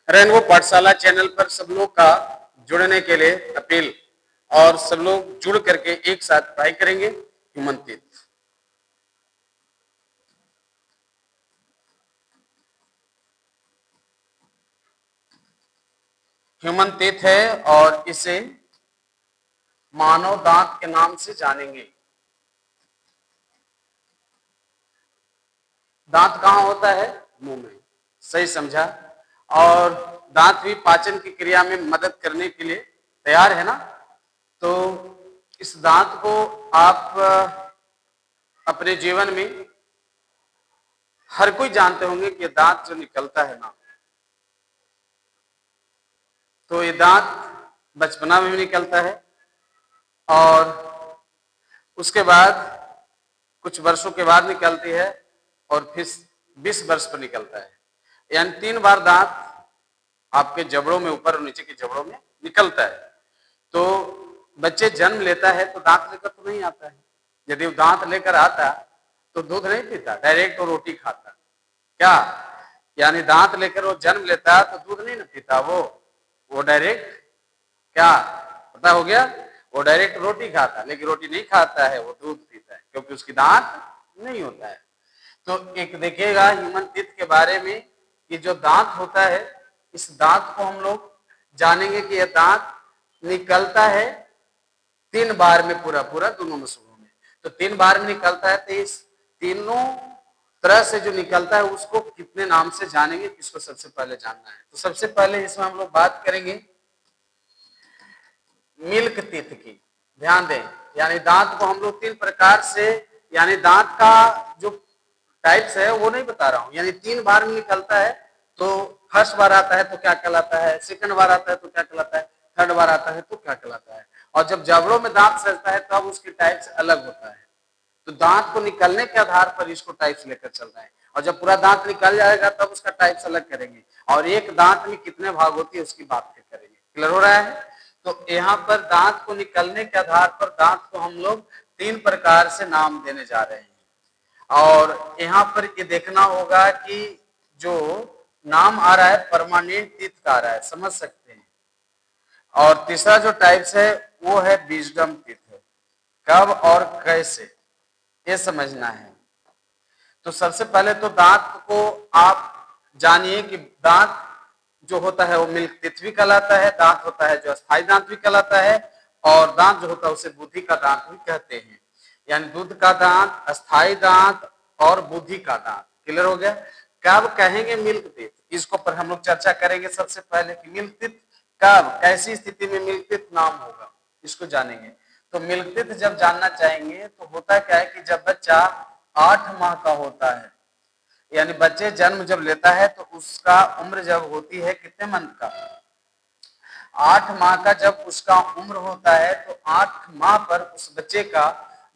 Rainbow पाठशाला channel पर सब लोग का जुड़ने के लिए अपील, और सब लोग जुड़ करके एक साथ पढ़ाई करेंगे ह्यूमन तीर्थ। ह्यूमन तीर्थ है और इसे मानव दांत के नाम से जानेंगे। दांत कहाँ होता है? मुंह में, सही समझा। और दांत भी पाचन की क्रिया में मदद करने के लिए तैयार है ना। तो इस दांत को आप अपने जीवन में हर कोई जानते होंगे कि दांत जो निकलता है ना, तो ये दांत बचपना में भी निकलता है और उसके बाद कुछ वर्षों के बाद निकलती है और फिर 20 वर्ष पर निकलता है। यानी 3 बार दांत आपके जबड़ों में, ऊपर और नीचे के जबड़ों में निकलता है। तो बच्चे जन्म लेता है तो दांत लेकर तो नहीं आता है। यदि वो दांत लेकर आता तो दूध नहीं पीता, डायरेक्ट वो रोटी खाता। क्या यानी दांत लेकर वो जन्म लेता तो दूध नहीं ना पीता, वो डायरेक्ट क्या पता हो गया, वो डायरेक्ट रोटी खाता। लेकिन रोटी नहीं खाता है, वो दूध पीता है, क्योंकि उसकी दांत नहीं होता है। तो एक देखिएगा ह्यूमन टीथ के बारे में कि जो दांत होता है, इस दांत को हम लोग जानेंगे कि यह दांत निकलता है 3 बार में, पूरा पूरा दोनों नसों में। तो 3 बार में निकलता है, तो इस तीनों तरह से जो निकलता है उसको कितने नाम से जानेंगे, किसको सबसे पहले जानना है। तो सबसे पहले इसमें हम लोग बात करेंगे मिल्क टीथ की। ध्यान दें, यानी दांत को हम लोग 3 प्रकार से, यानी दांत का जो टाइप्स है वो नहीं बता रहा हूं। यानी 3 बार में निकलता है, तो फर्स्ट बार आता है तो क्या कहलाता है, सेकंड बार आता है तो क्या कहलाता है, थर्ड बार आता है तो क्या कहलाता है। और जब जबड़ों में दांत सजता है तब उसकी टाइप्स अलग होता है। तो दांत को निकलने के आधार पर इसको टाइप्स लेकर चल रहा है, और जब पूरा दांत निकल जाएगा तब उसका टाइप्स अलग करेंगे, और एक दांत में कितने भाग होती है उसकी बात करेंगे। क्लियर हो रहा है? तो यहाँ पर दांत को निकलने के आधार पर दांत को हम लोग 3 प्रकार से नाम देने जा रहे हैं। और यहाँ पर ये देखना होगा कि जो नाम आ रहा है परमानेंट टीथ का आ रहा है, समझ सकते हैं। और तीसरा जो टाइप्स है वो है विजडम टीथ है। कब और कैसे ये समझना है। तो सबसे पहले तो दांत को आप जानिए कि दांत जो होता है वो मिल्क टीथ भी कहलाता है, दांत होता है जो अस्थायी दांत भी कहलाता है, और दांत जो होता है उसे बुद्धि का दांत भी कहते हैं। यानी दूध का दांत, अस्थायी दांत और बुद्धि का दांत। क्लियर हो गया? कब कहेंगे मिल्क टीथ, इसको पर हम लोग चर्चा करेंगे सबसे पहले कि मिल्क टीथ कब, कैसी स्थिति में मिल्क टीथ नाम होगा, इसको जानेंगे। तो मिल्क टीथ जब जानना चाहेंगे तो होता क्या है कि जब बच्चा 8 माह का होता है, यानी बच्चे जन्म जब लेता है तो उसका उम्र जब होती है कितने मंथ का, 8 माह का जब उसका उम्र होता है, तो 8 माह पर उस बच्चे का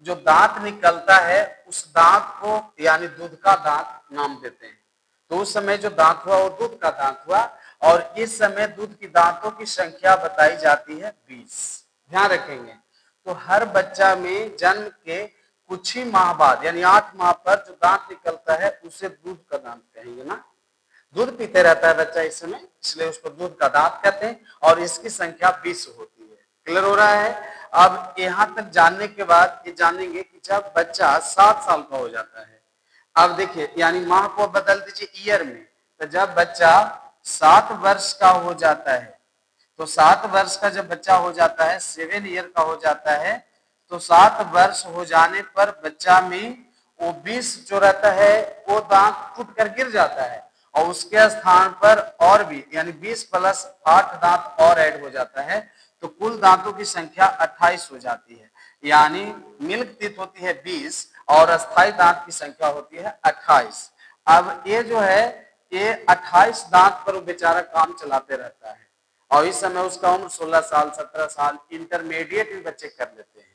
जो दांत निकलता है उस दांत को यानी दूध का दांत नाम देते हैं। तो उस समय जो दांत हुआ वो दूध का दांत हुआ, और इस समय दूध की दांतों की संख्या बताई जाती है 20। ध्यान रखेंगे। तो हर बच्चा में जन्म के कुछ ही माह बाद यानी 8 माह पर जो दांत निकलता है उसे दूध का दांत कहेंगे ना। दूध पीते रहता है बच्चा इस समय, इसलिए उसको दूध का दांत कहते हैं, और इसकी संख्या 20 होती है। क्लियर हो रहा है? अब यहां तक जानने के बाद ये जानेंगे कि जब बच्चा 7 साल का हो जाता है, अब देखिए यानी माह को बदल दीजिए ईयर में, तो जब बच्चा 7 वर्ष का हो जाता है, तो 7 वर्ष का जब बच्चा हो जाता है, 7 ईयर का हो जाता है, तो 7 वर्ष हो जाने पर बच्चा में वो 20 जो रहता है वो दांत टूट कर गिर जाता है, और उसके स्थान पर और भी यानी 20 प्लस 8 दांत और ऐड हो जाता है, तो कुल दांतों की संख्या 28 हो जाती है। यानी मिल्क टीथ होती है 20 और अस्थायी दांत की संख्या होती है 28। अब ये जो है ये 28 दांत पर वो बेचारा काम चलाते रहता है, और इस समय उसका उम्र 16 साल 17 साल, इंटरमीडिएट भी बच्चे कर लेते हैं।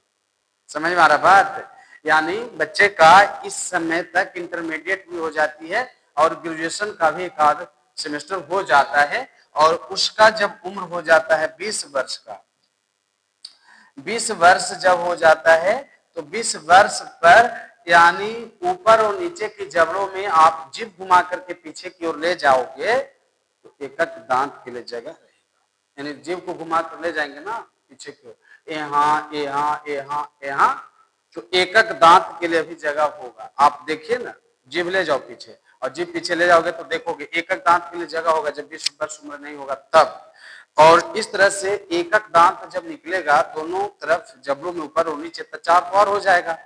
समझ में आ रहा बात? यानी बच्चे का इस समय तक इंटरमीडिएट भी हो जाती है और ग्रेजुएशन का भी एक आध सेमेस्टर हो जाता है, और उसका जब उम्र हो जाता है 20 वर्ष का, 20 वर्ष जब हो जाता है तो 20 वर्ष पर यानी ऊपर और नीचे की जबड़ों में आप जीभ घुमा करके पीछे की ओर ले जाओगे, तो एकक दांत के लिए जगह रहेगा। यानी जीभ को घुमा कर ले जाएंगे ना पीछे को, यहाँ यहाँ यहाँ यहाँ, तो एकक दांत के लिए भी जगह होगा। आप देखिए ना, जीभ ले जाओ पीछे और जीभ पीछे ले जाओगे तो देखोगे एकक दांत के लिए जगह होगा, जब भी स्पर्श उम्र नहीं होगा तब। और इस तरह से एकक दांत जब निकलेगा दोनों तरफ जबड़ों में ऊपर और नीचे, तो 4 और हो जाएगा,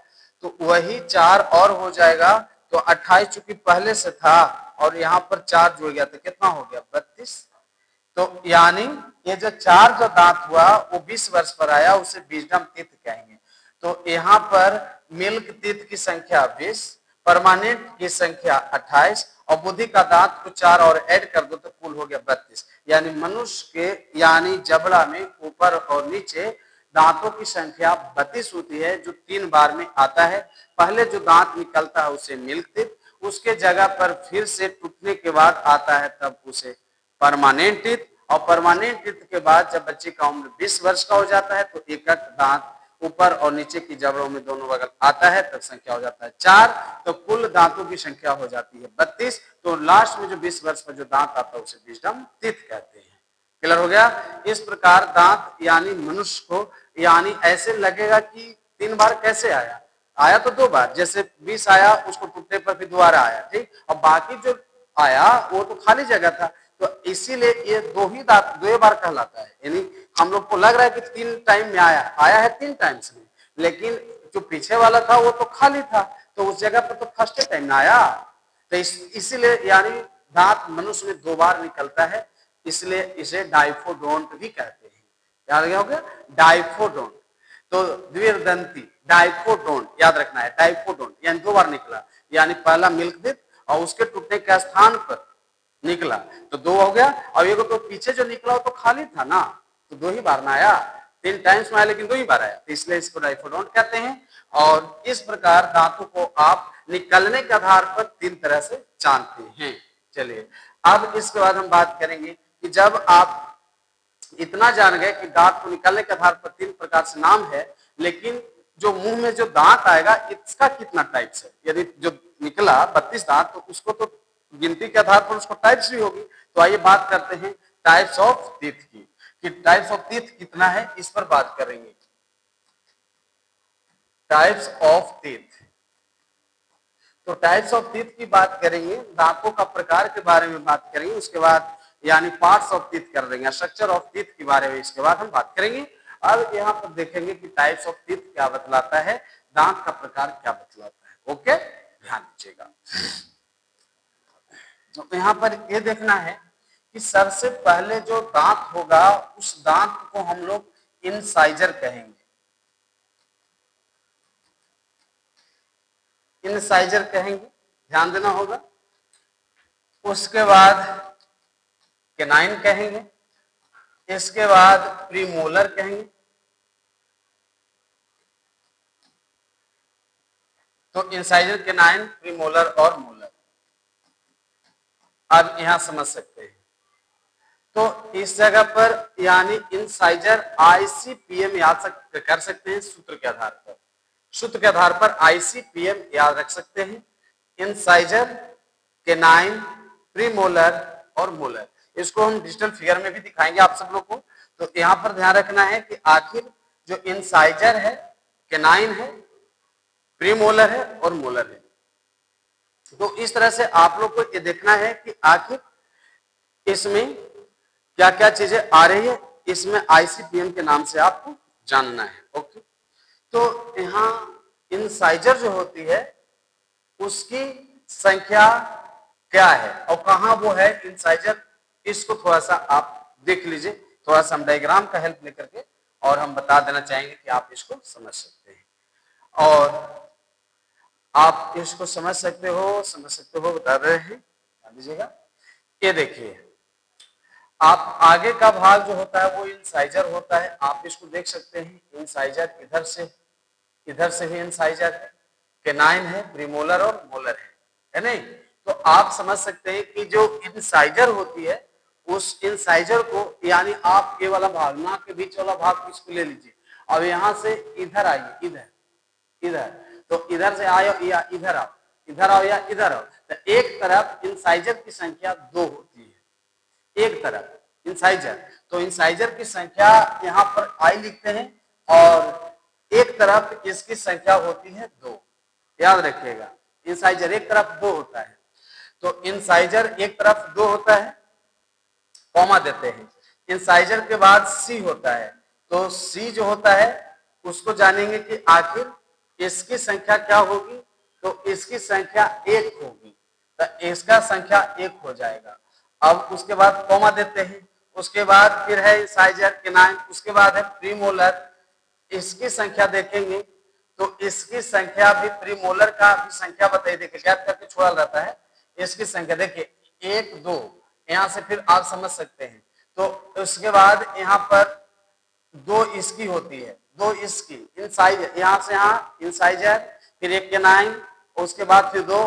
तो वही 4 और हो जाएगा। तो 28 चूंकि पहले से था और यहाँ पर 4 जुड़ गया तो कितना हो गया 32। तो यानी ये जो 4 जो दांत हुआ वो 20 वर्ष पर आया, उसे विजडम टीथ कहेंगे। तो यहाँ पर मिल्क टीथ की संख्या 20, परमानेंट की संख्या 28 और बुद्धि का दांत को 4 और ऐड कर दो तो कुल हो गया 32। यानी मनुष्य के यानी जबड़ा में ऊपर और नीचे दांतों की संख्या 32 होती है, जो 3 बार में आता है। पहले जो दांत निकलता है उसे मिल्क टीथ, उसके जगह पर फिर से टूटने के बाद आता है तब उसे परमानेंट टीथ, और परमानेंट टीथ के बाद जब बच्चे का उम्र 20 वर्ष का हो जाता है तो एकक दांत ऊपर और नीचे की जबड़ों में दोनों बगल आता है, तब संख्या हो जाता है 4। तो कुल दांतों की संख्या हो जाती है 32। तो लास्ट में जो 20 वर्ष पर जो दांत आता है उसे विजडम टीथ कहते हैं। क्लियर हो गया। इस प्रकार दांत यानी मनुष्य को यानी ऐसे लगेगा कि 3 बार कैसे आया, आया तो 2 बार, जैसे 20 आया उसको टूटने पर भी दोबारा आया, ठीक। और बाकी जो आया वो तो खाली जगह था, तो इसीलिए ये 2 बार कहलाता है। यानी हम लोग को लग रहा है कि 3 टाइम में आया है 3 टाइम्स में, लेकिन जो पीछे वाला था वो तो खाली था, तो उस जगह पर तो फर्स्ट टाइम में आया। तो इसीलिए यानी दांत मनुष्य में 2 बार निकलता है, इसलिए इसे डाइफोडोंट भी कहते हैं। याद गया हो गया, डाइफोडोंट। तो द्विदंती डाइफोडोंट याद रखना है, डाइफोडोंट यानी 2 बार निकला, यानी पहला मिल्क टीथ और उसके टूटने के स्थान पर निकला तो 2 हो गया, और ये तो पीछे जो निकला वो तो खाली था ना, तो 2 ही बार ना आया, 3 टाइम्स में आया लेकिन 2 ही बार आया, तो इसलिए इसको डाइफोडोंट कहते हैं। और इस प्रकार दांतों को आप निकलने के आधार पर 3 तरह से जानते हैं। चलिए अब इसके बाद हम बात करेंगे कि जब आप इतना जान गए कि दांत को निकलने के आधार पर 3 प्रकार से नाम है, लेकिन जो मुंह में जो दांत आएगा इसका कितना टाइप्स है। यदि जो निकला 32 दांत तो उसको तो गिनती के आधार पर उसको टाइप्स भी होगी। तो आइए बात करते हैं टाइप्स ऑफ टीथ की, कि टाइप्स ऑफ टीथ कितना है, इस पर बात करेंगे। टाइप्स ऑफ टीथ, तो टाइप्स ऑफ टीथ की बात करेंगे, दांतों का प्रकार के बारे में बात करेंगे, उसके बाद यानी पार्ट्स ऑफ टीथ कर देंगे, स्ट्रक्चर ऑफ टीथ के बारे में इसके बाद हम बात करेंगे। अब यहाँ पर देखेंगे कि टाइप्स ऑफ टीथ क्या बतलाता है, दांत का प्रकार क्या बतलाता है। ओके, ध्यान दीजिएगा। तो यहाँ पर ये देखना है कि सबसे पहले जो दांत होगा उस दांत को हम लोग इंसाइजर कहेंगे। इंसाइजर कहेंगे, ध्यान देना होगा। उसके बाद कैनाइन कहेंगे, इसके बाद प्रीमोलर कहेंगे, तो इंसाइजर, कैनाइन, प्रीमोलर और मोलर। अब यहां समझ सकते हैं, तो इस जगह पर यानी इंसाइजर आईसीपीएम याद कर सकते हैं सूत्र के आधार पर, सूत्र के आधार पर आईसीपीएम याद रख सकते हैं। इंसाइजर, कैनाइन, प्रीमोलर और मोलर, इसको हम डिजिटल फिगर में भी दिखाएंगे आप सब लोग को। तो यहाँ पर ध्यान रखना है कि आखिर जो इंसाइजर है, कैनाइन है, प्रीमोलर है और मोलर है। तो इस तरह से आप लोग को ये देखना है कि आखिर इसमें क्या क्या चीजें आ रही है, इसमें आईसीपीएम के नाम से आपको जानना है। ओके, तो यहाँ इंसाइजर जो होती है उसकी संख्या क्या है और कहां वो है इंसाइजर, इसको थोड़ा सा आप देख लीजिए। थोड़ा सा हम डायग्राम का हेल्प लेकर के और हम बता देना चाहेंगे कि आप इसको समझ सकते हैं, और आप इसको समझ सकते हो बता रहे हैं, ध्यान दीजिएगा। ये देखिए, आप आगे का भाग जो होता है वो इंसाइजर होता है, आप इसको देख सकते हैं। इंसाइजर इधर से ही इंसाइजर है, कैनाइन है, प्रीमोलर और मोलर है नहीं। तो आप समझ सकते हैं कि जो इंसाइजर होती है उस इंसाइजर को यानी आप ये वाला भाग, नाक के बीच वाला भाग इसको ले लीजिए, अब यहां से इधर आइए, इधर, तो इधर से आयो या इधर आओ, इधर आओ या इधर आओ, तो एक तरफ इंसाइजर की संख्या 2 होती है, एक तरफ इंसाइजर, तो इंसाइजर की संख्या यहाँ पर आई लिखते हैं और एक तरफ इसकी संख्या होती है 2। याद रखिएगा, इंसाइजर एक तरफ 2 होता है, तो इंसाइजर एक तरफ 2 होता है, कॉमा देते हैं। इंसाइजर के बाद सी होता है, तो सी जो होता है उसको जानेंगे कि आखिर इसकी संख्या क्या होगी, तो इसकी संख्या 1 होगी, तो इसका संख्या 1 हो जाएगा। अब उसके बाद कॉमा देते हैं, उसके बाद फिर है इंसाइजर केनाइन, उसके बाद है प्रीमोलर। इसकी संख्या देखेंगे तो इसकी संख्या भी प्रीमोलर का भी संख्या बताइए, देखिए गैप करके छोड़ा रहता है। इसकी संख्या देखिए 1 2, यहां से फिर आप समझ सकते हैं। तो उसके बाद यहाँ पर 2 इसकी होती है, 2 इसकी इंसाइजर, यहां से यहाँ इंसाइजर, फिर एक केनाइन, उसके बाद फिर 2,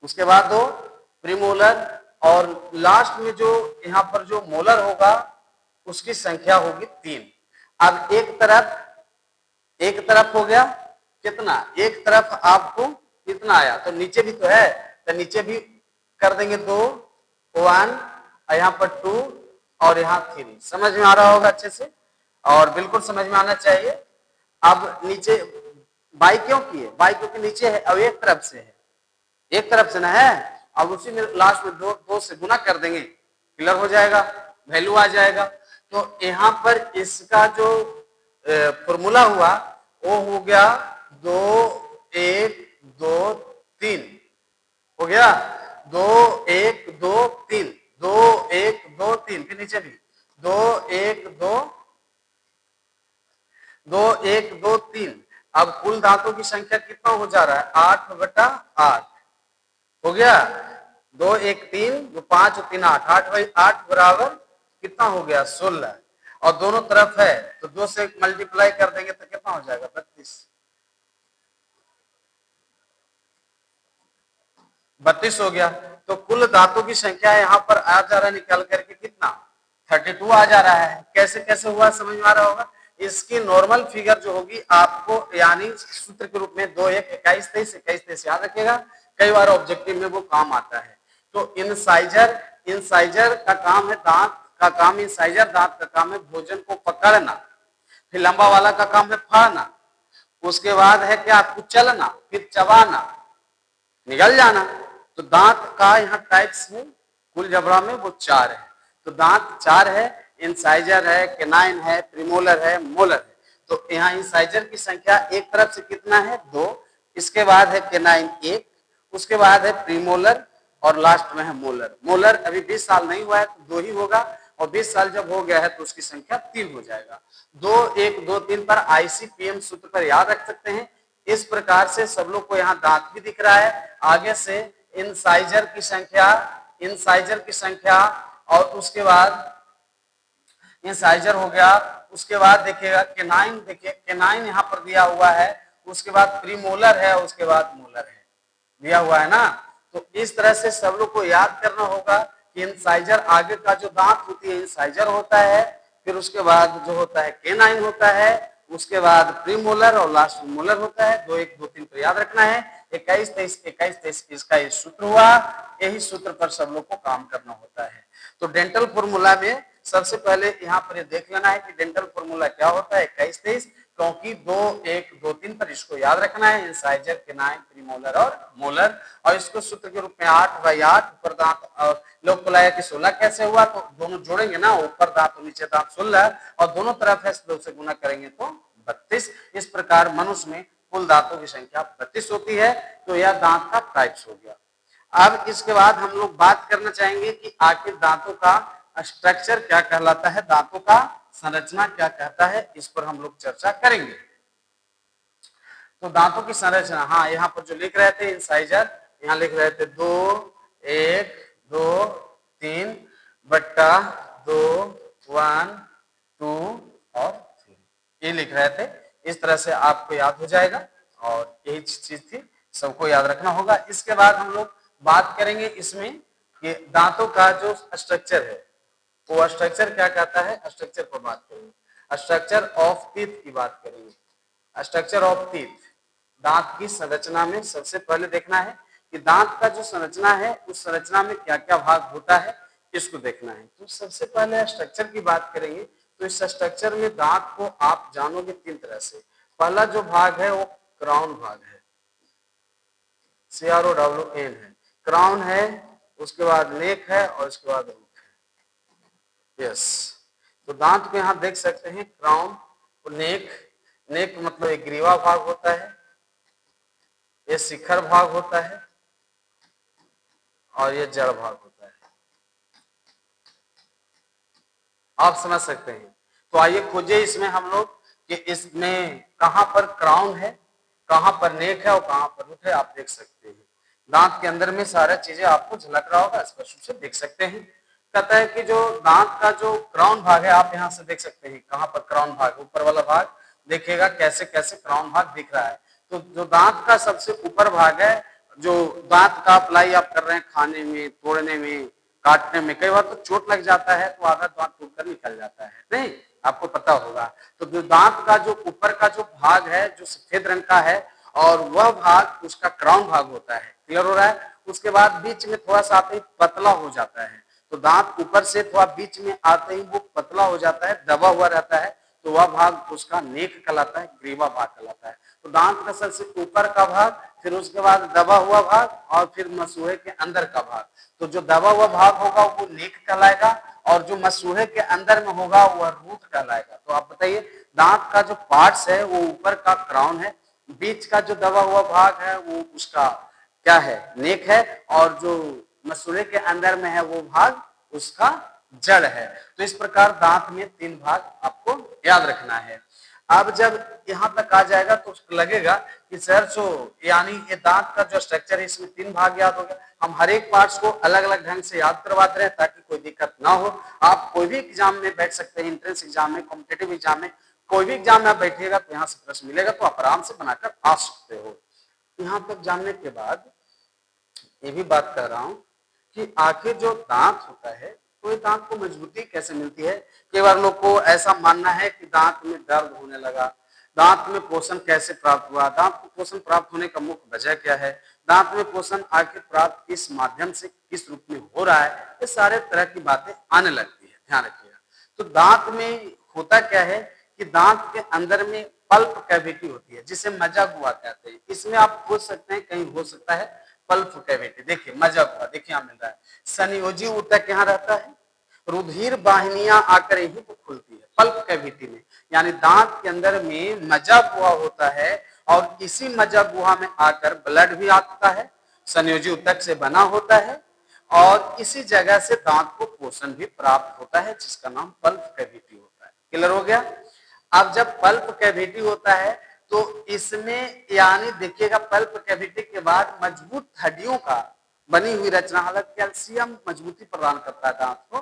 उसके बाद 2 प्रीमोलर, और लास्ट में जो यहाँ पर जो मोलर होगा उसकी संख्या होगी 3। अब एक तरफ हो गया कितना, एक तरफ आपको कितना आया, तो नीचे भी तो है, तो नीचे भी कर देंगे 2 1, यहाँ पर 2 और यहाँ 3। समझ में आ रहा होगा अच्छे से, और बिल्कुल समझ में आना चाहिए। अब नीचे बाई क्यों किए, बाई क्योंकि नीचे है, अब एक तरफ से है, एक तरफ से ना है, अब उसी में लास्ट में 2 से गुना कर देंगे, क्लियर हो जाएगा, वैल्यू आ जाएगा। तो यहाँ पर इसका जो फॉर्मूला हुआ वो हो गया 2 1 2 3 हो गया, 2 1 2 3, 2 1 2 3, फिर नीचे भी 2 1 2 2 1 2 3। अब कुल दांतों की संख्या कितना हो जा रहा है, 8/8 हो गया, 2 1 3 2 5 3 8, 8/8 बराबर कितना हो गया 16, और दोनों तरफ है तो 2 से मल्टीप्लाई कर देंगे तो कितना हो जाएगा 32 हो गया। तो कुल दांतों की संख्या यहाँ पर आ जा रहा है निकाल करके कितना 32 आ जा रहा है। कैसे कैसे हुआ समझ में आ रहा होगा। इसकी नॉर्मल फिगर जो होगी आपको यानी सूत्र के रूप में 2 1 21 23 21 23 याद रखिएगा, कई बार ऑब्जेक्टिव में वो काम आता है। तो इंसाइजर का काम है, दांत का काम, इंसाइजर दांत का काम है भोजन को पकड़ना, फिर लंबा वाला का काम है फाड़ना, उसके बाद है क्या कुचलना, फिर चबाना, निगल जाना। तो दांत का यहाँ टाइप्स में कुल जबड़ा में वो 4 है, तो दांत 4 है, इंसाइजर है, केनाइन है, प्रीमोलर है, मोलर है। तो यहाँ इंसाइजर की संख्या एक तरफ से कितना है 2, इसके बाद है केनाइन 1, उसके बाद है प्रीमोलर और लास्ट में है मोलर। मोलर अभी 20 साल नहीं हुआ है तो 2 ही होगा, और 20 साल जब हो गया है तो उसकी संख्या 3 हो जाएगा। 2 1 2 3 पर ICPM सूत्र पर याद रख सकते हैं। इस प्रकार से सब लोग को यहाँ दांत भी दिख रहा है, आगे से इंसाइजर की संख्या और उसके बाद इंसाइजर हो गया, उसके बाद देखिएगा केनाइन, देखिए केनाइन यहाँ पर दिया हुआ है, उसके बाद प्रीमोलर है, उसके बाद मोलर है, दिया हुआ है ना। तो इस तरह से सब लोग को याद करना होगा कि इंसाइजर आगे का जो दांत होती है इंसाइजर होता है, फिर उसके बाद जो होता है केनाइन होता है, उसके बाद प्रीमोलर और लास्ट में मोलर होता है। 2 1 2 3 पर याद रखना है। 21 23 इसका ये सूत्र हुआ, यही सूत्र पर सब लोग को काम करना होता है। तो डेंटल फॉर्मूला में सबसे पहले यहाँ पर ये देख लेना है कि डेंटल फॉर्मूला क्या होता है 21 23, क्योंकि 2 1 2 3 पर इसको याद रखना है, इंसाइजर केनाइन प्रीमोलर और मोलर, और इसको सूत्र के रूप में 8/8 ऊपर दांत और लोग बुलाया कि 16 कैसे हुआ, तो दोनों जोड़ेंगे ना, ऊपर दांत और नीचे दांत 16 और दोनों तरफ है 2 से गुना करेंगे तो 32। इस प्रकार मनुष्य में कुल दांतों की संख्या 32 होती है। तो यह दांत का टाइप्स हो गया। अब इसके बाद हम लोग बात करना चाहेंगे कि आखिर दांतों का स्ट्रक्चर क्या कहलाता है, दांतों का संरचना क्या कहता है, इस पर हम लोग चर्चा करेंगे। तो दांतों की संरचना, हाँ यहाँ पर जो लिख रहे थे इंसाइजर, यहाँ लिख रहे थे 2 1 2 3 बट्टा 2 1 2 और 3, ये लिख रहे थे। इस तरह से आपको याद हो जाएगा और यही चीज थी, सबको याद रखना होगा। इसके बाद हम लोग बात करेंगे इसमें कि दांतों का जो स्ट्रक्चर है वो स्ट्रक्चर क्या कहता है, स्ट्रक्चर पर बात करेंगे। स्ट्रक्चर ऑफ टीथ की बात करेंगे। स्ट्रक्चर ऑफ टीथ, दांत की संरचना में सबसे पहले देखना है कि दांत का जो संरचना है उस संरचना में क्या क्या भाग होता है, इसको देखना है। तो सबसे पहले स्ट्रक्चर की बात करेंगे, तो इस स्ट्रक्चर में दांत को आप जानोगे तीन तरह से। पहला जो भाग है वो क्राउन भाग है, CROWN है, क्राउन है, उसके बाद नेक है और उसके बाद रूट है। यस, तो दांत को यहाँ देख सकते हैं क्राउन और नेक। नेक मतलब एक ग्रीवा भाग होता है, ये शिखर भाग होता है और ये जड़ भाग होता है। आप समझ सकते हैं। तो आइए खोजिए इसमें हम लोग कि इसमें कहां पर क्राउन है, कहां पर नेक है और कहां पर रूट है। आप देख सकते हैं दांत के अंदर में सारा चीजें आपको झलक रहा होगा, स्पष्ट रूप से देख सकते हैं। कहता है कि जो दांत का जो क्राउन भाग है, आप यहां से देख सकते हैं कहां पर क्राउन भाग, ऊपर वाला भाग देखिएगा कैसे कैसे क्राउन भाग दिख रहा है। तो जो दांत का सबसे ऊपर भाग है, जो दांत का अप्लाई आप कर रहे हैं खाने में, तोड़ने में, काटने में, कई बार तो चोट लग जाता है तो आधा दांत टूटकर निकल जाता है, नहीं आपको पता होगा। तो जो दांत का जो ऊपर का जो भाग है जो सफेद रंग का है, और वह भाग उसका क्राउन भाग होता है। क्लियर हो रहा है? उसके बाद बीच में थोड़ा सा आते ही पतला हो जाता है। तो दांत ऊपर से थोड़ा बीच में आते ही वो पतला हो जाता है, दबा हुआ रहता है, तो वह भाग उसका नेक कहलाता है, ग्रीवा भाग कहलाता है। तो दांत का सबसे ऊपर का भाग, फिर उसके बाद दबा हुआ भाग और फिर मसूड़े के अंदर का भाग। तो जो दबा हुआ भाग होगा वो नेक कहलाएगा और जो मसूड़े के अंदर में होगा वह रूट कहलाएगा। तो आप बताइए दांत का जो पार्ट्स है वो ऊपर का क्राउन है, बीच का जो दबा हुआ भाग है वो उसका क्या है, नेक है, और जो मसूड़े के अंदर में है वो भाग उसका जड़ है। तो इस प्रकार दांत में तीन भाग आपको याद रखना है। अब जब यहां तक आ जाएगा तो लगेगा कि सर जो यानी ये दांत का जो स्ट्रक्चर है इसमें तीन भाग याद हो गया। हम हर एक पार्ट्स को अलग अलग ढंग से याद करवाते रहे ताकि कोई दिक्कत ना हो। आप कोई भी एग्जाम में बैठ सकते हैं, एंट्रेंस एग्जाम में, कॉम्पिटेटिव एग्जाम में, कोई भी एग्जाम में आप बैठिएगा तो यहाँ से प्रश्न मिलेगा, तो आप आराम से बनाकर आ सकते हो। यहाँ तक जानने के बाद ये भी बात कर रहा हूँ कि आखिर जो दांत होता है तो ये दांत को मजबूती कैसे मिलती है। कई बार लोग को ऐसा मानना है कि दांत में दर्द होने लगा, दांत में पोषण कैसे प्राप्त हुआ, दांत को पोषण प्राप्त होने का मुख्य वजह क्या है, दांत में पोषण आखिर प्राप्त किस माध्यम से, किस रूप में हो रहा है, ये सारे तरह की बातें आने लगती है। ध्यान रखिएगा। तो दांत में होता क्या है कि दांत के अंदर में पल्प कैविटी होती है जिसे मजा गुहा कहते हैं। इसमें आप खोज सकते हैं, कहीं हो सकता है पल्प कैविटी। देखिए मजा गुहा, देखिए यहाँ मिल रहा है, संयोजी ऊतक यहाँ रहता है, रुधिर वाहिनियां आकर यहीं तो खुलती है पल्प कैविटी में, यानी दांत के अंदर में मजा गुहा होता है और इसी मजा गुहा में आकर ब्लड भी आता है, संयोजी ऊतक से बना होता है और इसी जगह से दांत को पोषण भी प्राप्त होता है जिसका नाम पल्प कैविटी होता है। क्लियर हो गया? अब जब पल्प कैविटी होता है तो इसमें यानी देखिएगा पल्प कैविटी के बाद मजबूत हड्डियों का बनी हुई रचना, हालांकि कैल्शियम मजबूती प्रदान करता है दांत को,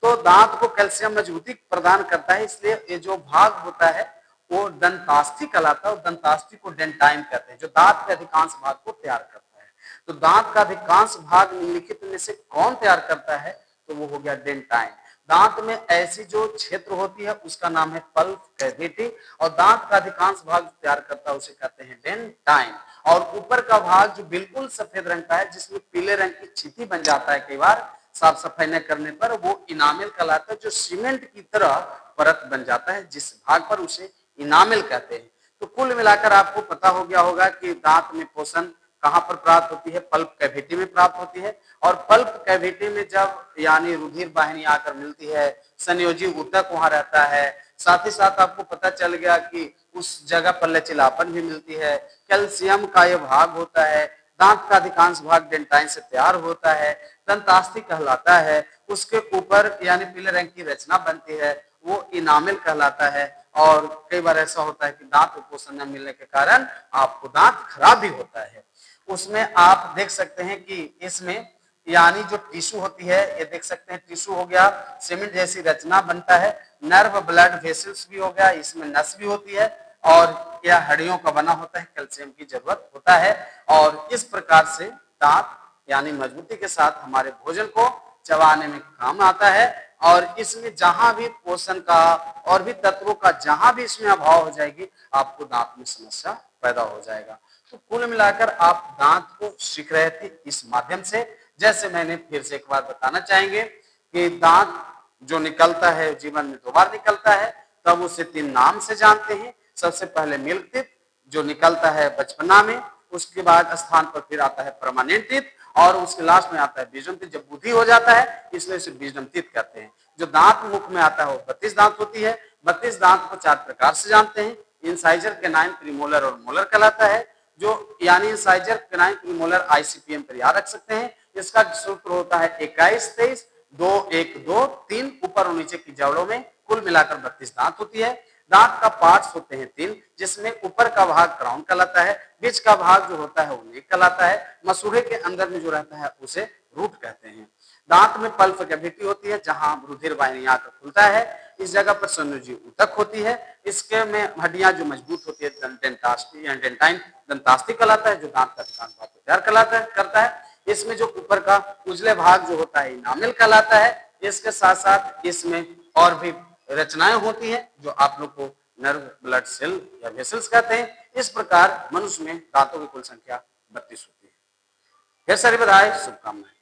तो दांत को कैल्शियम मजबूती प्रदान करता है, इसलिए ये जो भाग होता है वो दंतास्थि कहलाता है और दंतास्थि को डेंटाइन कहते हैं, जो दांत के अधिकांश भाग को तैयार करता है। तो दांत का अधिकांश भाग निम्नलिखित में से कौन तैयार करता है, तो वो हो गया डेंटाइन। दांत में ऐसी जो क्षेत्र होती है उसका नाम है पल्प कैविटी और दांत का अधिकांश भाग तैयार करता है उसे कहते हैं डेंटाइन। और ऊपर का भाग जो बिल्कुल सफेद रंग का है जिसमें पीले रंग की छिपी बन जाता है कई बार साफ सफाई न करने पर, वो इनामेल कहलाता है, जो सीमेंट की तरह परत बन जाता है जिस भाग पर उसे इनामेल कहते हैं। तो कुल मिलाकर आपको पता हो गया होगा कि दांत में पोषण कहां पर प्राप्त होती है, पल्प कैविटी में प्राप्त होती है। और पल्प कैविटी में जब यानी रुधिर वाहिनी आकर मिलती है, संयोजी ऊतक वहां रहता है, साथ ही साथ आपको पता चल गया कि उस जगह पर लचीलापन भी मिलती है, कैल्शियम का यह भाग होता है, दांत का अधिकांश भाग डेंटाइन से तैयार होता है, दंतास्थि कहलाता है, उसके ऊपर यानी पीले रंग की रचना बनती है, वो इनामेल कहलाता है। और कई बार ऐसा होता है कि दांत को पोषण न मिलने के कारण आपको दांत खराब भी होता है। उसमें आप देख सकते हैं कि इसमें यानी जो टिश्यू होती है, ये देख सकते हैं टिश्यू हो गया, सीमेंट जैसी रचना बनता है, नर्व ब्लड वेसल्स भी हो गया, इसमें नस भी होती है और यह हड्डियों का बना होता है, कैल्शियम की जरूरत होता है। और इस प्रकार से दांत यानी मजबूती के साथ हमारे भोजन को चबाने में काम आता है और इसमें जहां भी पोषण का और भी तत्वों का जहां भी इसमें अभाव हो जाएगी आपको दांत में समस्या पैदा हो जाएगा। तो कुल मिलाकर आप दांत को सीख रहे थे इस माध्यम से। जैसे मैंने फिर से एक बार बताना चाहेंगे कि दांत जो निकलता है जीवन में 2 बार निकलता है, तब उसे 3 नाम से जानते हैं। सबसे पहले मिल्क टीथ जो निकलता है बचपना में, उसके बाद स्थान पर फिर आता है परमानेंट टीथ और उसके लास्ट में आता है विजडम टीथ जब बुद्धि हो जाता है, इसलिए इसे विजडम टीथ कहते हैं। जो दांत मुख में आता है वो 32 दांत होती है। 32 दांत को 4 प्रकार से जानते हैं। इंसाइजर, कैनाइन, प्रीमोलर और मोलर कहलाता है। जो यानी इंसाइजर, कैनाइन, प्रीमोलर आईसीपीएम पर याद रख सकते हैं। इसका सूत्र होता है 21 23 2 1 2 3 ऊपर और नीचे की जड़ों में कुल मिलाकर 32 दांत होती है। दांत का पार्ट्स होते हैं 3, जिसमें ऊपर का भाग क्राउन कहलाता है, बीच का भाग जो होता है वो नेक कहलाता है, मसूड़े के अंदर में जो रहता है उसे रूट कहते हैं। दांत में पल्प कैविटी होती है जहां रुधिर वाहिनी आकर खुलता है। इस जगह पर संयोजी ऊतक होती है। इसके में हड्डियां जो मजबूत होती है डेंटाइन दंतास्ति कहलाता है, जो दांत का अधिकांश भाग को तैयार करता है। इसमें जो ऊपर का उजले भाग जो होता है इनामिल कहलाता है। इसके साथ साथ इसमें और भी रचनाएं होती हैं जो आप लोग को नर्व, ब्लड सेल या वेसल्स कहते हैं। इस प्रकार मनुष्य में दांतों की कुल संख्या 32 होती है। ढेर सारी बधाई, शुभकामनाएं।